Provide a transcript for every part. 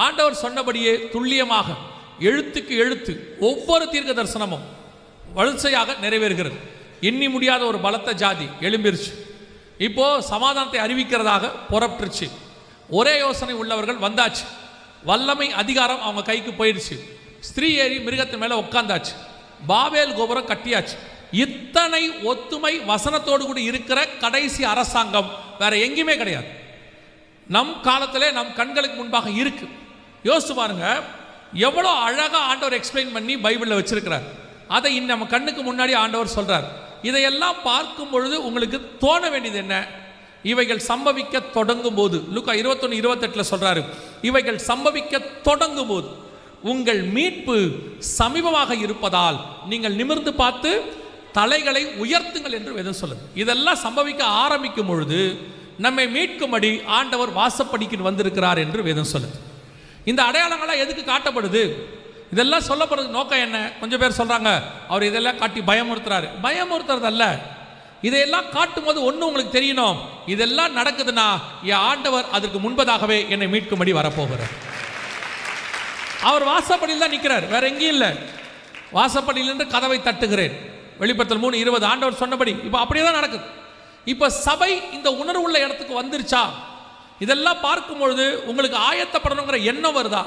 ஆண்டவர் சொன்னபடியே துல்லியமாக எழுத்துக்கு எழுத்து ஒவ்வொரு தீர்க்க தரிசனமும் வரிசையாக நிறைவேறுகிறது. எண்ணி முடியாத ஒரு பலத்த ஜாதி எழும்பிருச்சு. இப்போ சமாதானத்தை அறிவிக்கிறதாக புறப்பட்டுருச்சு. ஒரே யோசனை உள்ளவர்கள் வந்தாச்சு. வல்லமை அதிகாரம் அவங்க கைக்கு போயிடுச்சு. ஸ்திரீ ஏறி மிருகத்தின் மேலே உட்காந்தாச்சு. பாபேல் கோபுரம் கட்டியாச்சு. இத்தனை ஒத்துமை வசனத்தோடு கூட இருக்கிற கடைசி அரசாங்கம் வேற எங்கேயுமே கிடையாது. நம் காலத்திலே நம் கண்களுக்கு முன்பாக இருக்கு. யோசிச்சு பாருங்க, எவ்வளோ அழகாக ஆண்டவர் எக்ஸ்பிளைன் பண்ணி பைபிளில் வச்சிருக்கிறார். அதை நம்ம கண்ணுக்கு முன்னாடி ஆண்டவர் சொல்றார். இதையெல்லாம் பார்க்கும் பொழுது உங்களுக்கு தோண வேண்டியது என்ன? இவைகள் சம்பவிக்க தொடங்கும் போது, லூக்கா 21:28 சொல்றாரு, இவைகள் சம்பவிக்க தொடங்கும் போது உங்கள் மீட்பு சமீபமாக இருப்பதால் நீங்கள் நிமிர்ந்து பார்த்து தலைகளை உயர்த்துங்கள் என்று வேதம் சொல்லுது. இதெல்லாம் சம்பவிக்க ஆரம்பிக்கும் பொழுது நம்மை மீட்கும்படி ஆண்டவர் வாசப்படிக்கு வந்திருக்கிறார் என்று வேதம் சொல்லுது. இந்த அடையாளங்கள்லாம் எதுக்கு காட்டப்படுது? இதெல்லாம் சொல்லப்படுறது நோக்கம் என்ன? கொஞ்சம் பேர் சொல்றாங்க அவர் இதெல்லாம் காட்டி பயமுறுத்துறாரு. பயமுறுத்துறது அல்ல. இதையெல்லாம் காட்டும் போது ஒன்று உங்களுக்கு தெரியணும், இதெல்லாம் நடக்குதுன்னா என் ஆண்டவர் அதற்கு முன்பதாகவே என்னை மீட்கும்படி வரப்போகிறார். அவர் வாசப்படியில் தான் நிற்கிறார், வேற எங்கேயும் இல்லை. வாசப்படியில் என்று கதவை தட்டுகிறேன், வெளிப்படுத்தல் 3:20 ஆண்டவர் சொன்னபடி இப்போ அப்படியே தான் நடக்குது. இப்போ சபை இந்த உணர்வு உள்ள இடத்துக்கு வந்துருச்சா? இதெல்லாம் பார்க்கும்பொழுது உங்களுக்கு ஆயத்தப்படணுங்கிற எண்ணம் வருதா?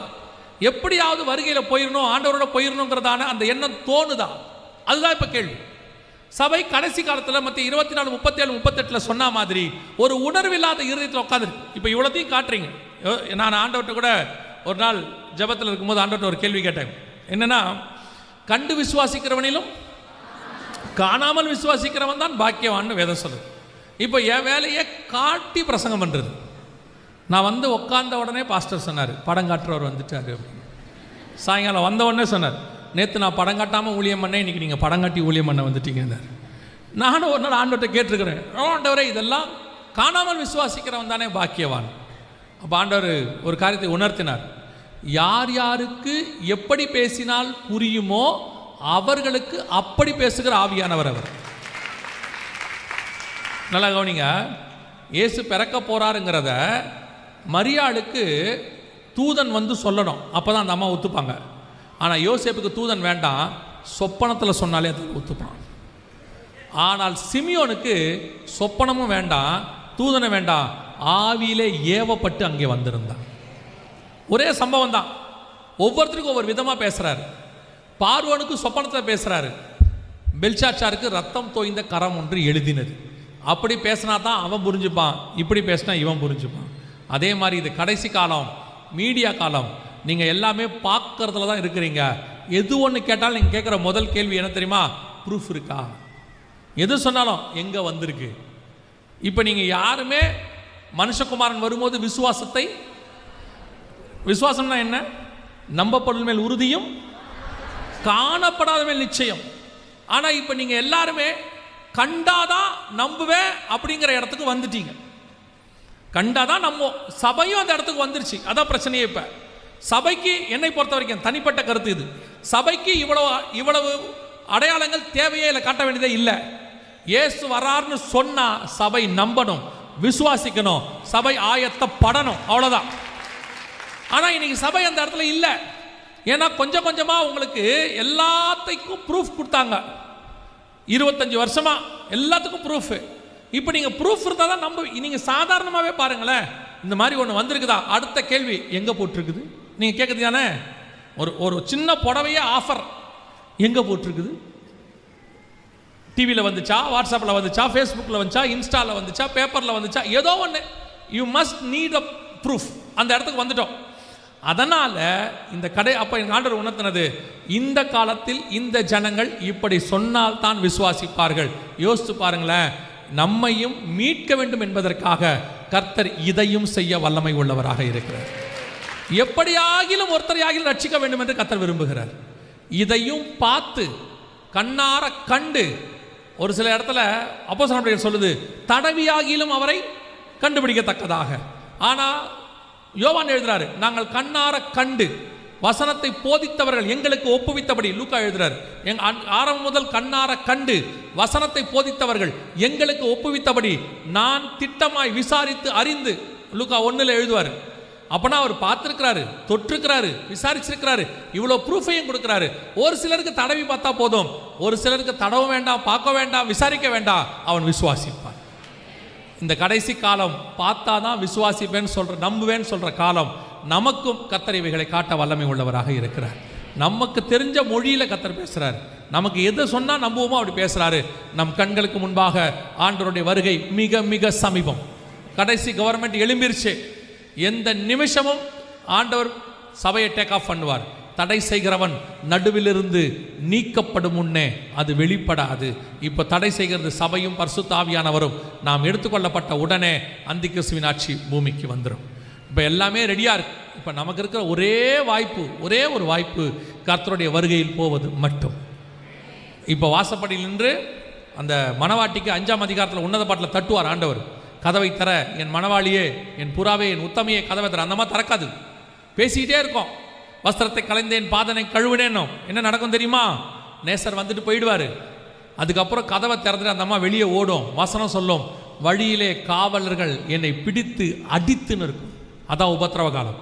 எப்படியாவது வருகையில் போயிடணும், ஆண்டவரோட போயிடணுங்கிறதான அந்த எண்ணம் தோணுதா? அதுதான் இப்போ கேள்வி. சபை கடைசி காலத்தில் மற்ற 24, 37, 38 சொன்ன மாதிரி ஒரு உணர்வில்லாத இருதயத்தில் உட்காந்துருக்கு. இப்போ இவ்வளோத்தையும் காட்டுறீங்க. நான் ஆண்டவர்கிட்ட கூட ஒரு நாள் ஜபத்தில் இருக்கும்போது ஆண்டவர்கிட்ட ஒரு கேள்வி கேட்டேன். என்னன்னா, கண்டு விசுவாசிக்கிறவனிலும் காணாமல் விசுவாசிக்கிறவன் தான் பாக்கியவான்னு வேதம் சொல்லுது. இப்போ என் வேலையை காட்டி பிரசங்கம் பண்ணுறது. நான் வந்து உட்கார்ந்த உடனே பாஸ்டர் சொன்னார், படம் காட்டுறவர் வந்துட்டார் அப்படின்னு. சாயங்காலம் வந்த உடனே சொன்னார், நேற்று நான் படம் காட்டாமல் ஊழியம் பண்ணேன், இன்றைக்கி நீங்கள் படம் காட்டி ஊழியம் பண்ண வந்துட்டீங்கன்னார். நானும் ஒரு நாள் ஆண்டவர்கிட்ட கேட்டிருக்கிறேன், ஆண்டவரே இதெல்லாம் காணாமல் விசுவாசிக்கிறவன் தானே பாக்கியவான். அப்போ ஆண்டவர் ஒரு காரியத்தை உணர்த்தினார். யார் யாருக்கு எப்படி பேசினால் புரியுமோ அவர்களுக்கு அப்படி பேசுகிற ஆவியானவர் அவர். நல்லா கவனிங்க, இயேசு பிறக்க போறாருங்கிறத மரியாளுக்கு தூதன் வந்து சொல்லணும், அப்போ தான் அந்த அம்மா ஒத்துப்பாங்க. ஆனால் யோசேப்புக்கு தூதன் வேண்டாம், சொப்பனத்தில் சொன்னாலே அது ஒத்துப்பான். ஆனால் சிமியோனுக்கு சொப்பனமும் வேண்டாம், தூதனும் வேண்டாம், ஆவியிலே ஏவப்பட்டு அங்கே வந்திருந்தான். ஒரே சம்பவம் தான், ஒவ்வொருத்தருக்கும் ஒவ்வொரு விதமாக பேசுகிறாரு. பார்வோனுக்கு சொப்பனத்தில் பேசுகிறாரு, பெல்ஷாச்சாருக்கு ரத்தம் தோய்ந்த கரம் ஒன்று எழுதினது. அப்படி பேசினா தான் அவன் புரிஞ்சுப்பான், இப்படி பேசினா இவன் புரிஞ்சுப்பான். அதே மாதிரி இது கடைசி காலம், மீடியா காலம். நீங்கள் எல்லாமே பார்க்கறதுல தான் இருக்கிறீங்க. எது ஒன்று கேட்டாலும் நீங்கள் கேட்குற முதல் கேள்வி என்ன தெரியுமா? ப்ரூஃப் இருக்கா? எது சொன்னாலும் எங்கே வந்திருக்கு? இப்போ நீங்கள் யாருமே மனுஷகுமாரன் வரும்போது விசுவாசம்னா என்ன? நம்பப்படும் மேல் உறுதியும் காணப்படாத மேல் நிச்சயம். ஆனால் இப்போ நீங்கள் எல்லாருமே கண்டாதான் நம்புவேன் அப்படிங்கிற இடத்துக்கு வந்துட்டீங்க. கண்டாதான் நம்புவோம். சபையும் அந்த இடத்துக்கு வந்துருச்சு. அதான் பிரச்சனையே. இப்போ சபைக்கு என்னை பொறுத்த வரைக்கும் தனிப்பட்ட கருத்து இது, சபைக்கு இவ்வளவு அடையாளங்கள் தேவையே இல்லை, காட்ட வேண்டியதே இல்லை. இயேசு வரார்னு சொன்னா சபை நம்பணும், விசுவாசிக்கணும், சபை ஆயத்தப்படணும், அவ்வளோதான். ஆனால் இன்னைக்கு சபை அந்த இடத்துல இல்லை. ஏன்னா கொஞ்சம் கொஞ்சமாக உங்களுக்கு எல்லாத்துக்கும் ப்ரூஃப் கொடுத்தாங்க. 25 வருஷமா எல்லாத்துக்கும் ப்ரூஃப். இப்போ நீங்கள் ப்ரூஃப் இருந்தால் தான் நம்ப. நீங்கள் சாதாரணமாகவே பாருங்களேன், இந்த மாதிரி ஒன்று வந்திருக்குதா, அடுத்த கேள்வி எங்கே போட்டிருக்குது? நீங்கள் கேட்குறது தானே, ஒரு சின்ன புடவையே ஆஃபர் எங்கே போட்டிருக்குது? டிவியில் வந்துச்சா, வாட்ஸ்அப்பில் வந்துச்சா, ஃபேஸ்புக்கில் வந்துச்சா, இன்ஸ்டாவில் வந்துச்சா, பேப்பரில் வந்துச்சா, ஏதோ ஒன்று. You must need a proof. அந்த இடத்துக்கு வந்துட்டோம். அதனால் இந்த அப்போ எங்கள் ஆண்டவர் உணர்த்தினது, இந்த காலத்தில் இந்த ஜனங்கள் இப்படி சொன்னால் தான் விசுவாசிப்பார்கள். யோசித்து பாருங்களேன், நம்மையும் மீட்க வேண்டும் என்பதற்காக கர்த்தர் இதையும் செய்ய வல்லமை உள்ளவராக இருக்கிறார். எப்படியாகிலும் ஒருத்தரையாகிலும் ரட்சிக்க வேண்டும் என்று கர்த்தர் விரும்புகிறார். இதையும் பார்த்து கண்ணார கண்டு, ஒரு சில இடத்துல அப்போஸ்தலர் சொல்லுது, தடவியாகிலும் அவரை கண்டுபிடிக்கத்தக்கதாக. ஆனால் யோவான் எழுதுறாரு, நாங்கள் கண்ணார கண்டு வசனத்தை போதித்தவர்கள் எங்களுக்கு ஒப்புவித்தபடி. லூக்கா எழுதுறாரு, ஆரம்பம் முதல் கண்ணார கண்டு வசனத்தை போதித்தவர்கள் எங்களுக்கு ஒப்புவித்தபடி நான் திட்டமாய் விசாரித்து அறிந்து. லூக்கா 1 எழுதுவார், அப்பனா அவர் பார்த்துருக்கிறாரு, தொற்றுக்கிறாரு, விசாரிச்சிருக்கிறாரு, இவ்வளோ ப்ரூஃபையும் கொடுக்குறாரு. ஒரு சிலருக்கு தடவி பார்த்தா போதும், ஒரு சிலருக்கு தடவ வேண்டாம், பார்க்க வேண்டாம், விசாரிக்க வேண்டாம், அவன் விசுவாசிப்பான். இந்த கடைசி காலம் பார்த்தா தான் விசுவாசிப்பேன்னு சொல்ற, நம்புவேன்னு சொல்ற காலம். நமக்கும் கர்த்தர் இவைகளை காட்ட வல்லமை உள்ளவராக இருக்கிறார். நமக்கு தெரிஞ்ச மொழியில கர்த்தர் பேசுறாரு. நமக்கு எது சொன்னா நம்புவோமோ அப்படி பேசுறாரு. நம் கண்களுக்கு முன்பாக ஆண்டவருடைய வருகை மிக மிக சமீபம். கடைசி கவர்மெண்ட் எழும்பிருச்சு. எந்த நிமிஷமும் ஆண்டவர் சபையை டேக் ஆஃப் பண்ணுவார். தடை செய்கிறவன் நடுவிலிருந்து நீக்கப்படும் முன்னே அது வெளிப்படாது. இப்போ தடை செய்கிறது சபையும் பரிசுத்த ஆவியானவரும். நாம் எடுத்துக்கொள்ளப்பட்ட உடனே அந்திகிறிஸ்துவின் ஆட்சி பூமிக்கு வந்துடும். இப்போ எல்லாமே ரெடியாக இருக்கு. இப்போ நமக்கு இருக்கிற ஒரே வாய்ப்பு, ஒரே ஒரு வாய்ப்பு, கர்த்தருடைய வருகையில் போவது மட்டும். இப்போ வாசப்படியில் நின்று அந்த மணவாட்டிக்கு 5ஆம் அதிகாரத்தில் உன்னத பாட்டில் தட்டுவார் ஆண்டவர். கதவை தர என் மணவாளியே, என் புறாவே, என் உத்தமையே, கதவை தர. அந்த மாதிரி திறக்காது, பேசிக்கிட்டே இருக்கோம். வஸ்திரத்தை கலைந்தேன், பாதனை கழுவினேனோ. என்ன நடக்கும் தெரியுமா? நேசர் வந்துட்டு போயிடுவார். அதுக்கப்புறம் கதவை திறந்துட்டு அந்த அம்மா வெளியே ஓடும். வசனம் சொல்லும், வழியிலே காவலர்கள் என்னை பிடித்து அடித்துன்னு இருக்கும். அதான் உபத்திரவ காலம்.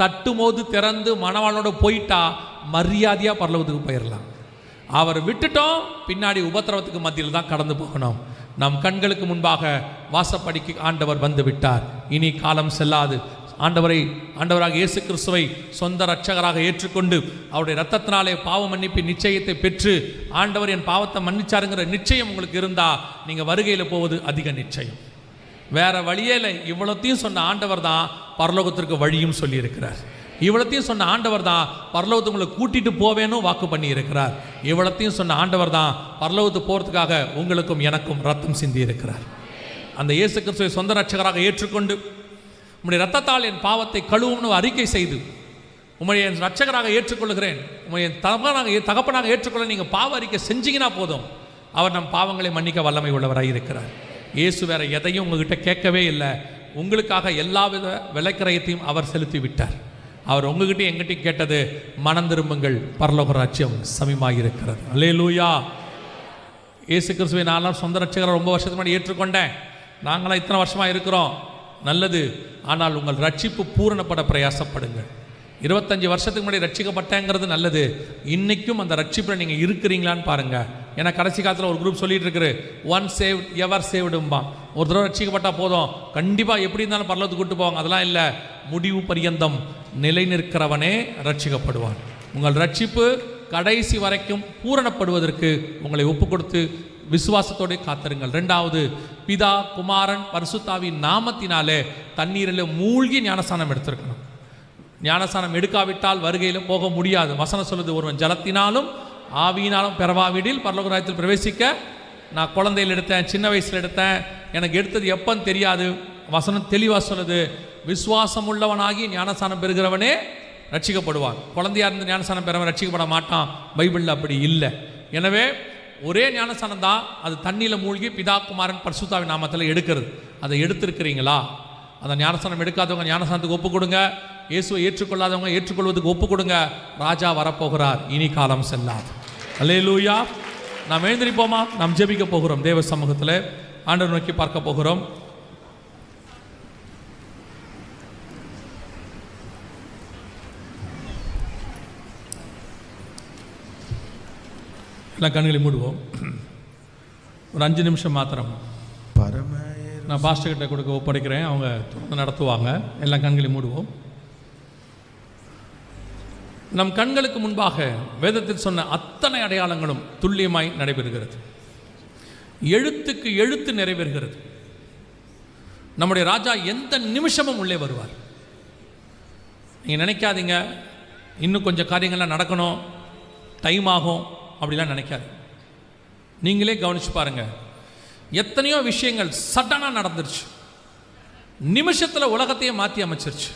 தட்டுமோது திறந்து மணவாளோட போயிட்டா மரியாதையாக பரலோகத்துக்கு போயிடலாம். அவர் விட்டுட்டோம், பின்னாடி உபத்திரவத்துக்கு மத்தியில் தான் கடந்து போகணும். நம் கண்களுக்கு முன்பாக வாசப்படிக்கு ஆண்டவர் வந்து விட்டார். இனி காலம் செல்லாது. ஆண்டவராக இயேசு கிறிஸ்துவை சொந்த இரட்சகராக ஏற்றுக்கொண்டு அவருடைய இரத்தத்தினாலே பாவ மன்னிப்பின் நிச்சயத்தை பெற்று ஆண்டவர் என் பாவத்தை மன்னிச்சாருங்கிற நிச்சயம் உங்களுக்கு இருந்தால் நீங்கள் வருகையில் போவது அதிக நிச்சயம். வேற வழியே இல்லை. இவ்வளோத்தையும் சொன்ன ஆண்டவர் தான் பரலோகத்திற்கு வழியும் சொல்லியிருக்கிறார். இவ்வளத்தையும் சொன்ன ஆண்டவர் தான் பரலோகத்தை உங்களை கூட்டிட்டு போவேனும் வாக்கு பண்ணி இருக்கிறார். இவ்வளத்தையும் சொன்ன ஆண்டவர் தான் பரலோகத்துக்கு போகிறதுக்காக உங்களுக்கும் எனக்கும் ரத்தம் சிந்தி இருக்கிறார். அந்த இயேசு கிறிஸ்துவை சொந்த இரட்சகராக ஏற்றுக்கொண்டு உம்முடைய ரத்தத்தால் என் பாவத்தை கழுவும்னு அறிக்கை செய்து உம்முடைய என் இரட்சகராக ஏற்றுக்கொள்கிறேன், உம்முடைய தகப்பனாக ஏற்றுக்கொள்ள நீங்கள் பாவ அறிக்கை செஞ்சீங்கன்னா போதும், அவர் நம் பாவங்களை மன்னிக்க வல்லமை உள்ளவராக இருக்கிறார். இயேசு வேற எதையும் உங்ககிட்ட கேட்கவே இல்லை. உங்களுக்காக எல்லா வித விலைக்கரையத்தையும் அவர் செலுத்தி விட்டார். அவர் உங்ககிட்ட எங்கிட்டையும் கேட்டது, மனம் திரும்புங்கள், பரலோக ராஜ்யம் சமீபமாயிருக்கிறது. அல்லேலூயா. இயேசு கிறிஸ்துவை நான்லாம் சொந்த ரட்சகரை ரொம்ப வருஷத்துக்கு முன்னாடி ஏற்றுக்கொண்டேன். நாங்களாம் இத்தனை வருஷமாக இருக்கிறோம். நல்லது. ஆனால் உங்கள் ரட்சிப்பு பூரணப்பட பிரயாசப்படுங்கள். 25 வருஷத்துக்கு முன்னாடி ரட்சிக்கப்பட்டேங்கிறது நல்லது. இன்றைக்கும் அந்த ரட்சிப்பில் நீங்கள் இருக்கிறீங்களான்னு பாருங்கள். ஏன்னா கடைசி காலத்தில் ஒரு குரூப் சொல்லிட்டு இருக்குது, ஒன் சேவ்ட் எவர் சேவ்டும்பா. ஒரு தடவை ரட்சிக்கப்பட்டால் போதும், கண்டிப்பாக எப்படி இருந்தாலும் பரலோகத்துக்கு கூட்டு போவாங்க. அதெல்லாம் இல்லை. முடிவு பரியந்தம் நிலை நிற்கிறவனே ரட்சிக்கப்படுவான். உங்கள் ரட்சிப்பு கடைசி வரைக்கும் பூரணப்படுவதற்கு உங்களை ஒப்பு கொடுத்து விசுவாசத்தோடு காத்திருங்கள். 2வது, பிதா குமாரன் பரிசுத்தாவின் நாமத்தினாலே தண்ணீரில் மூழ்கி ஞானஸ்தானம் எடுத்திருக்கணும். ஞானஸ்தானம் எடுக்காவிட்டால் வருகையில் போக முடியாது. வசனம் சொல்லுது, ஒருவன் ஜலத்தினாலும் ஆவியினாலும் பெறவாவிடில் பரலோக ராஜ்யத்தில் பிரவேசிக்க. நான் குழந்தையில் எடுத்தேன், சின்ன வயசில் எடுத்தேன், எனக்கு எடுத்தது எப்போன்னு தெரியாது. வசனம் தெளிவாக சொல்லுது, விசுவாசம் உள்ளவனாகி ஞானஸ்தானம் பெறுகிறவனே ரட்சிக்கப்படுவான். குழந்தையாக இருந்து ஞானஸ்தானம் பெறவன் ரட்சிக்கப்பட மாட்டான். பைபிளில் அப்படி இல்லை. எனவே ஒரே ஞானஸ்தானம் தான், அது தண்ணியில் மூழ்கி பிதா குமாரன் பரிசுத்தாவின் நாமத்தில் எடுக்கிறது. அதை எடுத்திருக்கிறீங்களா? அந்த ஞானஸ்தானம் எடுக்காதவங்க ஞானஸ்தானத்துக்கு ஒப்பு கொடுங்க. இயேசுவை ஏற்றுக்கொள்ளாதவங்க ஏற்றுக்கொள்வதுக்கு ஒப்பு கொடுங்க. ராஜா வரப்போகிறார், இனி காலம் செல்லாது. அல்லேலூயா. நாம் எழுந்திருப்போமா? நாம் ஜெபிக்க போகிறோம். தேவ சமூகத்தில் ஆண்டவர் நோக்கி பார்க்க போகிறோம். எல்லாம் கண்களை மூடுவோம். ஒரு 5 நிமிஷம் மாத்திரம் நான் பாஸ்டர் கிட்ட கொடுக்க ஒப்படைக்கிறேன். அவங்க நடத்துவாங்க. எல்லாம் கண்களை மூடுவோம். நம் கண்களுக்கு முன்பாக வேதத்தில் சொன்ன அத்தனை அடையாளங்களும் துல்லியமாய் நடைபெறுகிறது. எழுத்துக்கு எழுத்து நிறைவேறுகிறது. நம்முடைய ராஜா எந்த நிமிஷமும் உள்ளே வருவார். நீங்கள் நினைக்காதீங்க இன்னும் கொஞ்சம் காரியங்கள்லாம் நடக்கணும், டைம் ஆகும், அப்படிலாம் நினைக்காது. நீங்களே கவனிச்சு பாருங்க, எத்தனையோ விஷயங்கள் சடனாக நடந்துருச்சு. நிமிஷத்தில் உலகத்தையே மாற்றி அமைச்சிருச்சு.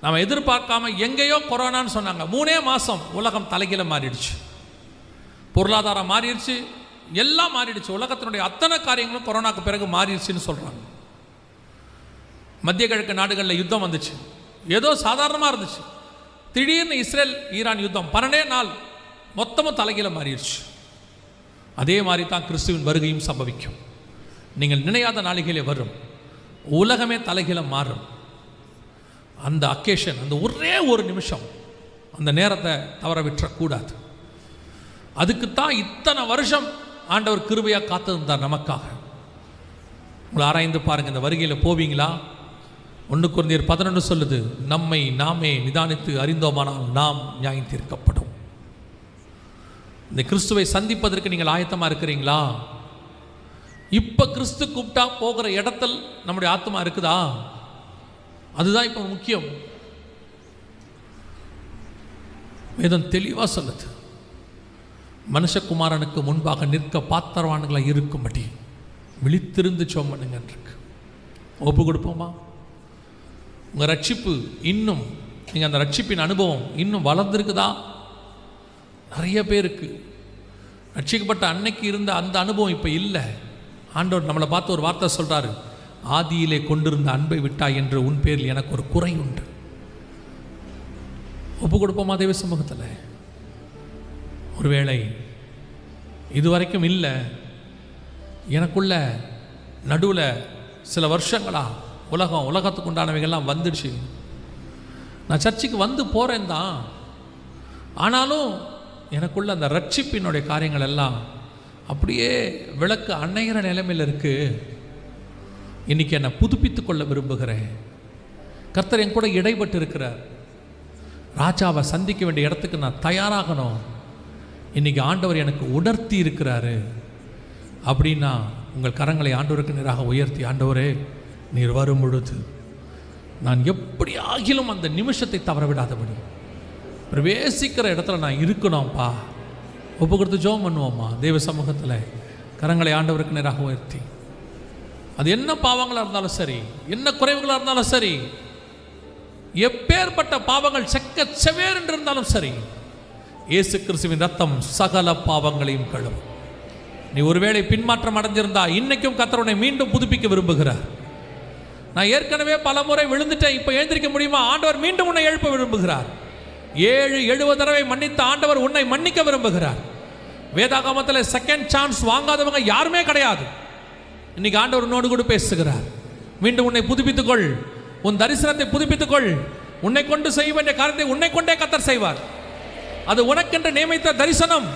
நம்ம எதிர்பார்க்காம எங்கேயோ கொரோனான்னு சொன்னாங்க, 3 மாதம் உலகம் தலைகீழ மாறிடுச்சு. பொருளாதாரம் மாறிடுச்சு, எல்லாம் மாறிடுச்சு. உலகத்தினுடைய அத்தனை காரியங்களும் கொரோனாக்கு பிறகு மாறிடுச்சுன்னு சொல்கிறாங்க. மத்திய கிழக்கு நாடுகளில் யுத்தம் வந்துச்சு. ஏதோ சாதாரணமாக இருந்துச்சு. திடீர்னு இஸ்ரேல் ஈரான் யுத்தம் 12 நாள் மொத்தமும் தலைகீழ மாறிடுச்சு. அதே மாதிரி தான் கிறிஸ்துவின் வருகையும் சம்பவிக்கும். நீங்கள் நினையாத நாளிகளே வரும். உலகமே தலைகீழ மாறும். அந்த அக்கேஷன், அந்த ஒரே ஒரு நிமிஷம், அந்த நேரத்தை தவற விட்டுறக்கூடாது. அதுக்குத்தான் இத்தனை வருஷம் ஆண்டவர் கிருபையாக காத்திருந்தார் நமக்காக. உங்களை ஆராய்ந்து பாருங்கள், இந்த வருகையில் போவீங்களா? 1 கொரிந்தியர் 11 சொல்லுது, நம்மை நாமே நிதானித்து அறிந்தோமானால் நாம் நியாயம் தீர்க்கப்படும். இந்த கிறிஸ்துவை சந்திப்பதற்கு நீங்கள் ஆயத்தமாக இருக்கிறீங்களா? இப்போ கிறிஸ்து கூப்பிட்டா போகிற இடத்தில் நம்முடைய ஆத்மா இருக்குதா? அதுதான் இப்போ முக்கியம். வேதம் தெளிவாக சொல்லுது, மனுஷகுமாரனுக்கு முன்பாக நிற்க பாத்திரவான்களாக இருக்கும்படி விழித்திருந்து சோம் பண்ணுங்க. ஒப்பு கொடுப்போமா? உங்கள் ரட்சிப்பு இன்னும், நீங்கள் அந்த ரட்சிப்பின் அனுபவம் இன்னும் வளர்ந்துருக்குதா? நிறைய பேருக்கு ரட்சிக்கப்பட்ட அன்னைக்கு இருந்த அந்த அனுபவம் இப்போ இல்லை. ஆண்டவர் நம்மளை பார்த்து ஒரு வார்த்தை சொல்கிறாரு, ஆதியிலே கொண்டிருந்த அன்பை விட்டாய் என்று உன் பேரில் எனக்கு ஒரு குறை உண்டு. ஒப்பு கொடுப்போமா தேவ சமூகத்தில்? ஒருவேளை இதுவரைக்கும் இல்லை, எனக்குள்ள நடுவில் சில வருஷங்களா உலகத்துக்கு உண்டானவைகள்லாம் வந்துடுச்சு. நான் சர்ச்சுக்கு வந்து போகிறேன் தான், ஆனாலும் எனக்குள்ள அந்த ரட்சிப்பினுடைய காரியங்கள் எல்லாம் அப்படியே விளக்கு அணைகிற நிலைமையில் இருக்குது. இன்றைக்கி என்னை புதுப்பித்து கொள்ள விரும்புகிறேன். கர்த்தர் என் கூட இடைப்பட்டு இருக்கிறார். ராஜாவை சந்திக்க வேண்டிய இடத்துக்கு நான் தயாராகணும். இன்றைக்கி ஆண்டவர் எனக்கு உணர்த்தி இருக்கிறாரு அப்படின்னா உங்கள் கரங்களை ஆண்டவருக்கு நேராக உயர்த்தி, ஆண்டவரே நீர் வரும் பொழுது நான் எப்படி ஆகிலும் அந்த நிமிஷத்தை தவற விடாதபடி பிரவேசிக்கிற இடத்துல நான் இருக்கணும்ப்பா. ஒப்பு கொடுத்து ஜெபம் பண்ணுவோம்மா தேவ சமூகத்தில். கரங்களை ஆண்டவருக்கு நேராக உயர்த்தி, அது என்ன பாவங்களாக இருந்தாலும் சரி, என்ன குறைவுகளாக இருந்தாலும் சரி, எப்பேற்பட்ட பாவங்கள் செவேர் என்று இருந்தாலும் சரி, இயேசு கிறிஸ்துவின் ரத்தம் சகல பாவங்களையும் கழுவும். நீ ஒருவேளை பின்மாற்றம் அடைஞ்சிருந்தா இன்னைக்கும் கர்த்தர் உன்னை மீண்டும் புதுப்பிக்க விரும்புகிறார். நான் ஏற்கனவே பல முறை விழுந்துட்டேன், இப்போ எழுந்திருக்க முடியுமா? ஆண்டவர் மீண்டும் உன்னை எழுப்ப விரும்புகிறார். 7-70 தடவை மன்னித்த ஆண்டவர் உன்னை மன்னிக்க விரும்புகிறார். வேதாகமத்தில் செகண்ட் சான்ஸ் வாங்காதவங்க யாருமே கிடையாது. இன்னைக்கு ஆண்டவர் உன்னோடு கூட பேசுகிறார். மீண்டும் உன்னை புதுப்பித்துக்கொள், உன் தரிசனத்தை புதுப்பித்துக்கொள். உன்னை கொண்டு செய்ய வேண்டிய காரியத்தை உன்னை கொண்டே கர்த்தர் செய்வார். அது உனக்கென்று நியமித்த தரிசனம்,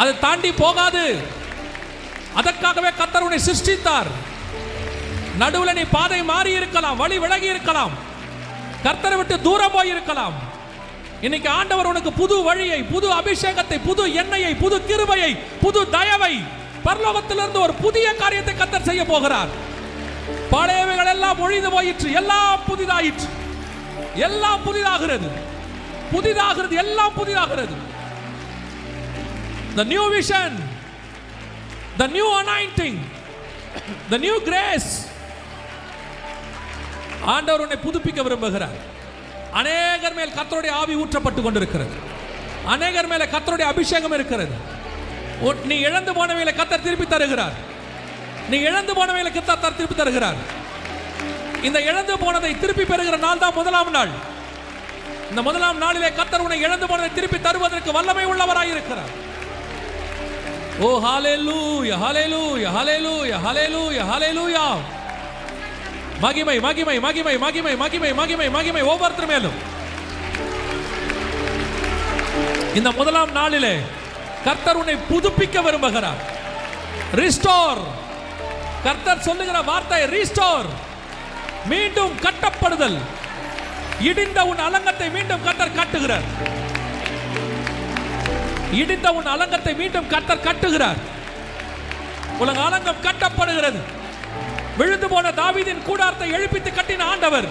அது தாண்டி போகாது. அதற்காகவே கர்த்தர் உன்னை சிருஷ்டித்தார். நடுவில் நீ பாதை மாறி இருக்கலாம், வழி விலகி இருக்கலாம், கர்த்தரை விட்டு தூரம் போய் இருக்கலாம். இன்னைக்கு ஆண்டவர் உனக்கு புது வழியை, புது அபிஷேகத்தை, புது எண்ணெயை, புது கிருபையை, புது தயவை, பரலோகத்திலிருந்து ஒரு புதிய காரியத்தை கர்த்தர் செய்ய போகிறார். பழையவைகள் எல்லாம் ஒழிந்து போயிற்று, எல்லாம் புதிதாயிற்று. எல்லாம் புதிதாகிறது, புதிதாகிறது, எல்லாம் புதிதாகிறது. The new vision, the new anointing, the new grace. ஆண்டவர் உன்னை புதுப்பிக்க விரும்புகிறார். அநேகர் மேல் கர்த்தருடைய ஆவி ஊற்றப்பட்டு கொண்டிருக்கிறது. அநேகர் மேல கர்த்தருடைய அபிஷேகம் இருக்கிறது. நீ இழந்து போனவைகளை கர்த்தர் திருப்பி தருகிறார். நீ இழந்து போனவைகளை கர்த்தர் திருப்பி தருகிறார். இந்த இழந்து போனதை திருப்பி பெறுகிற நாள் தான் முதலாம் நாள். இந்த முதலாம் நாளிலே கர்த்தர் உன்னை இழந்து போனதை திருப்பி தருவதற்கு வல்லமை உள்ளவராய் இருக்கிறார். ஓ ஹalleluya, ஹalleluya, ஹalleluya, ஹalleluya, ஹalleluya. மகிமை மகிமை மகிமை மகிமை மகிமை மகிமை மகிமை ஒவ்வொருத்தர் மேலும். இந்த முதலாம் நாளிலே கர்த்தர் உன்னை புதுப்பிக்க விரும்புகிறார். ரிஸ்டோர். கர்த்தர் சொல்லுகிற வார்த்தை ரிஸ்டோர், மீண்டும் கட்டப்படுதல். இடிந்த உன் அலங்கத்தை மீண்டும் கர்த்தர் கட்டுகிறார். இடிந்த உன் அலங்கத்தை மீண்டும் கர்த்தர் கட்டுகிறார். உலக அலங்கம் கட்டப்படுகிறது. விழுந்து போன தாவீதின் கூடாரத்தை எழுப்பித்து கட்டின ஆண்டவர்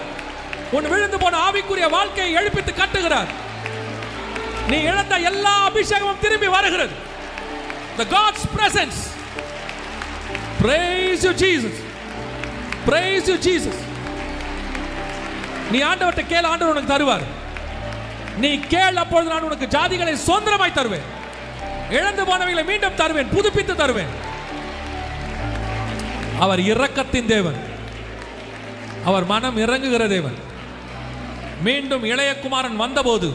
உன் விழுந்து போன ஆவிக்குரிய வாழ்க்கையை எழுப்பித்து கட்டுகிறார். நீ இழந்த எல்லா அபிஷேகமும் திரும்பி வருகிறது. The God's presence. Praise you Jesus. Praise you Jesus. நீ ஆண்டவர்ட்ட கேள், ஆண்டவர் உனக்கு தருவார். நீ கேள், அப்பொழுது நான் உனக்கு ஜாதிகளை சுதந்திரமாய் தருவேன். இழந்து போனவைகளை மீண்டும் தருவேன், புதுப்பித்து தருவேன். அவர் இரக்கத்தின் தேவன், அவர் மனம் இறங்குகிற தேவன். மீண்டும் இளைய குமாரன் வந்தபோது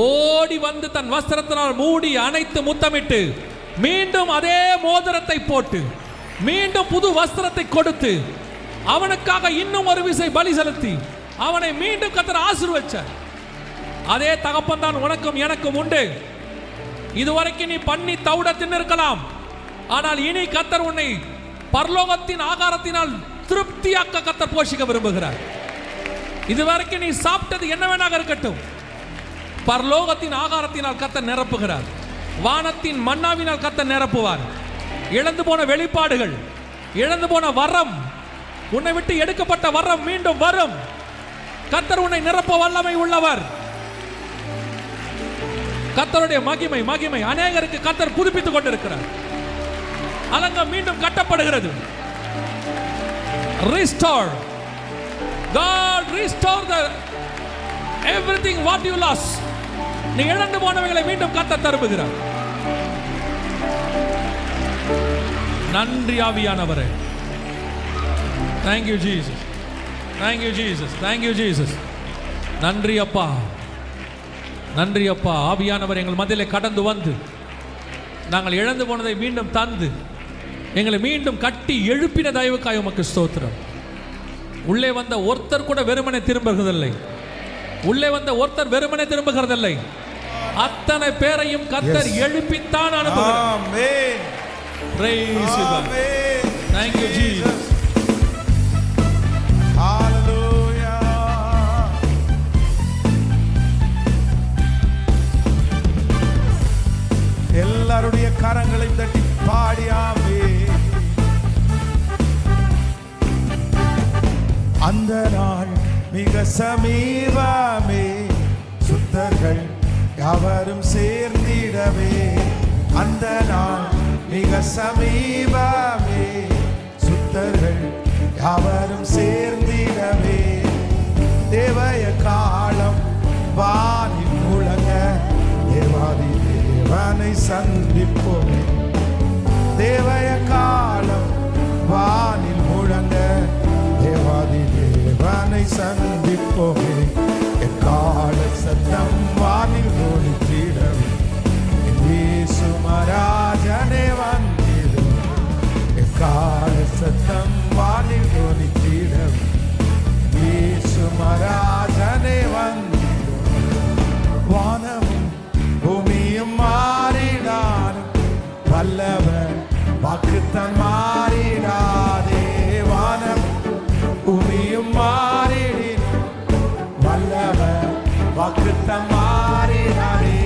ஓடி வந்து தன் வஸ்திரத்தினால் மூடி அணைத்து முத்தமிட்டு மீண்டும் அதே மோதிரத்தை போட்டு மீண்டும் புது வஸ்திரத்தை கொடுத்து அவனுக்காக இன்னும் ஒரு விசை பலி செலுத்தி அவனை மீண்டும் கர்த்தர் ஆசீர்வதிச்சார். அதே தகப்பன் தான் உனக்கும் எனக்கும் உண்டு. இதுவரைக்கும் நீ பண்ணி தவிட தின்னிருக்கலாம், ஆனால் இனி கர்த்தர் உன்னை பரலோகத்தின் ஆகாரத்தினால் திருப்தியாக்க கர்த்தர் போஷிக்க விரும்புகிறார். இதுவரைக்கும் நீ சாப்பிட்டது என்ன வேணாக இருக்கட்டும், பரலோகத்தின் ஆகாரத்தினால் கர்த்தர் நிரப்புகிறார். வானத்தின் மன்னாவினால் கர்த்தர் நிரப்புவார். இழந்து போன வெளிப்பாடுகள், இழந்து போன வரம், உன்னை விட்டு எடுக்கப்பட்ட வரம் மீண்டும் வரும். கர்த்தர் உன்னை நிரப்ப வல்லமை உள்ளவர். கர்த்தருடைய மகிமை மகிமை அநேகருக்கு கர்த்தர் புதுப்பித்துக் கொண்டிருக்கிறார். அலங்கம் மீண்டும் கட்டப்படுகிறது. Restore. God restore the everything what you lost. நீ இழந்து போனவைகளை மீண்டும் கர்த்தர் தருகிறார். நன்றி ஆவியானவரே. Thank you Jesus. Thank you Jesus. Thank you Jesus. நன்றி அப்பா, நன்றி அப்பா. ஆவியானவர் எங்கள் மத்தியிலே கடந்து வந்து நாங்கள் இழந்து போனதை மீண்டும் தந்து எங்களை மீண்டும் கட்டி எழுப்பின தயவுக்காய் உமக்கு ஸ்தோத்திரம். உள்ளே வந்த ஒருத்தர் கூட வெறுமனே திரும்புகிறதில்லை. உள்ளே வந்த ஒருத்தர் வெறுமனே திரும்புகிறதில்லை. அத்தனை பேரையும் கர்த்தர் எழுப்பித்தான் அனுப்புகிறார். ஆமென். Praise you God. Thank you Jesus. Hallelujah. எல்லாருடைய கரங்களை தட்டி பாடி ஆமென். அந்த நாள் மிக சமீபமே, சுத்தர்கள் யாவரும் சேர்ந்திடவே. அந்த நாள் மிக சமீபமே, சுத்தர்கள் யாவரும் சேர்ந்திடவே. தேவய காலம் வானில் முழங்க, தேவாதி தேவனை சந்திப்போமே. தேவய காலம் வானில் முழங்க, தேவாதி தேவனை சந்திப்போமே. எக்கால சத்தம் வானில் ஒலித்திடவே, இயேசு மகாராஜனே வந்திடும். எக்கால சத்தம் வானில் ஒலித்திடவே, இயேசு மகாராஜனே வந்திடும். வானமும் பூமியும் மாறினாலும் வல்லவர் வாக்குத்தான் மாறிடாதே. வானம் பூமியும் மாறிடின் வல்லவர் வாக்குத்தான் மாறிடாதே.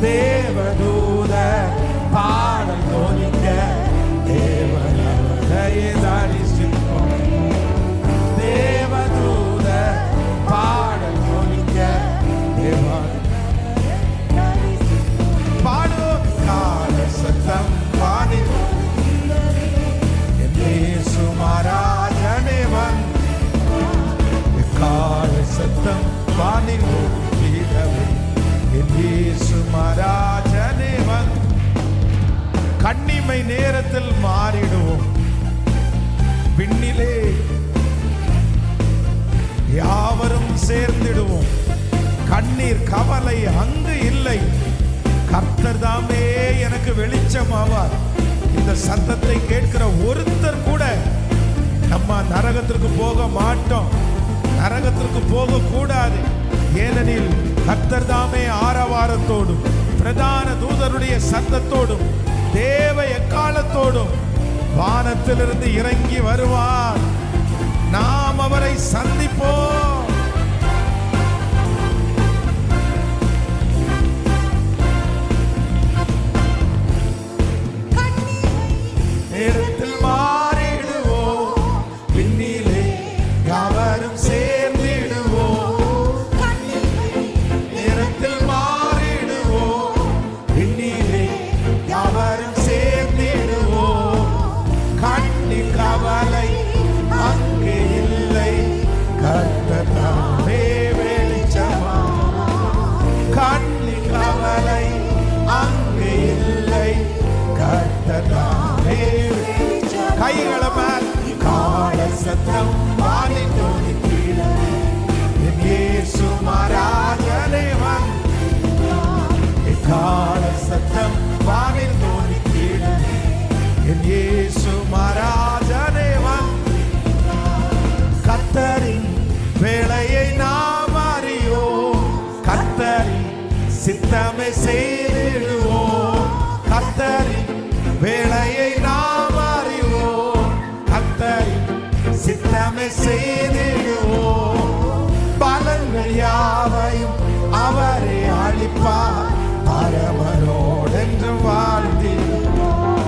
தேவதூத பாடல் தோனிக்க, தேவனவரையே தரிசிப்போம். தேவதூத பாடல் தோனிக்க, தேவன் பாடும் கால சத்தம் வானில், இயேசு மகாராஜனே வந்து. கால சத்தம் வானில் ஒலித்திடவே, இயேசு மகாராஜனே வந்து. கண்ணிமை நேரத்தில் மாறிடுவோம். விண்ணிலே யாவரும் சேர்ந்திடுவோம். கண்ணீர் கவலை அங்கு இல்லை. கர்த்தர் தாமே எனக்கு வெளிச்சமாவார். இந்த சத்தத்தை கேட்கிற ஒருத்தர் கூட நம்ம நரகத்திற்கு போக மாட்டோம், நரகத்திற்கு போக கூடாது. ஏனெனில் கர்த்தர் தாமே ஆரவாரத்தோடும் பிரதான தூதருடைய சத்தத்தோடும் தேவ எக்காலத்தோடும் வானத்திலிருந்து இறங்கி வருவார். நாம் அவரை சந்திப்போம். நேரத்தில் மாறிடுவோம். விண்ணிலே யாவரும் சேர்ந்திடுவோம். நேரத்தில் மாறிடுவோம். விண்ணிலே யாவரும் சேர்ந்திடுவோம். கண்ணி கவலை அங்கே இல்லை. கர்த்தர் சித்தமே செய்திடுவோம். கர்த்தரின் வேலையை நாம் அறிவோம். கர்த்தரின் சித்தமே செய்திடுவோம். பலன்கள் யாவையும் அவரே அளிப்பார். பரமனோடென்று வாழ்ந்திடுவோம்.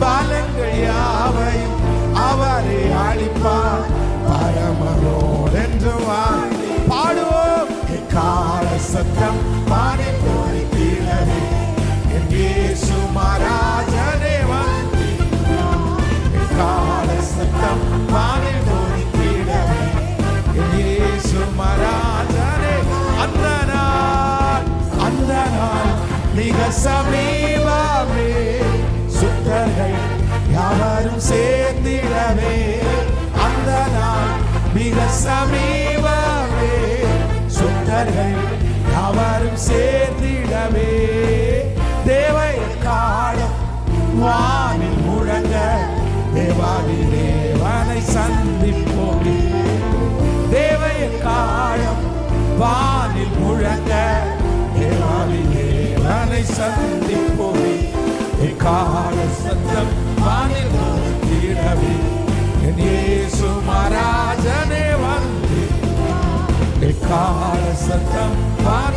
பலன்கள் யாவையும் அவரே அளிப்பார். பரமனோடென்று வாழ்ந்தி பாடுவோம். எக்கால சத்தம் வானில் தோன்றிடவே என் இயேசு மகாராஜனே வந்து. எக்கால சத்தம் வானில் தோன்றிடவே என் இயேசு மகாராஜனே. அந்த நாள் மிக சமீபமே. சுத்தர்கள் யாவரும் சேர்ந்திடவே. அந்த நாள் மிக சமீபமே. சுத்தர்கள் யாவரும் சேர்ந்திடவே. தேவைய காலம் வானில் முழங்க தேவாதி தேவனை சந்திப்போமே. தேவைய காலம் வானில் முழங்க தேவாதி தேவனை சந்திப்போமே. எக்கால சத்தம் வானில் தோன்றிடவே என் இயேசு மகாராஜனே வந்து. எக்கால சத்தம் வானில்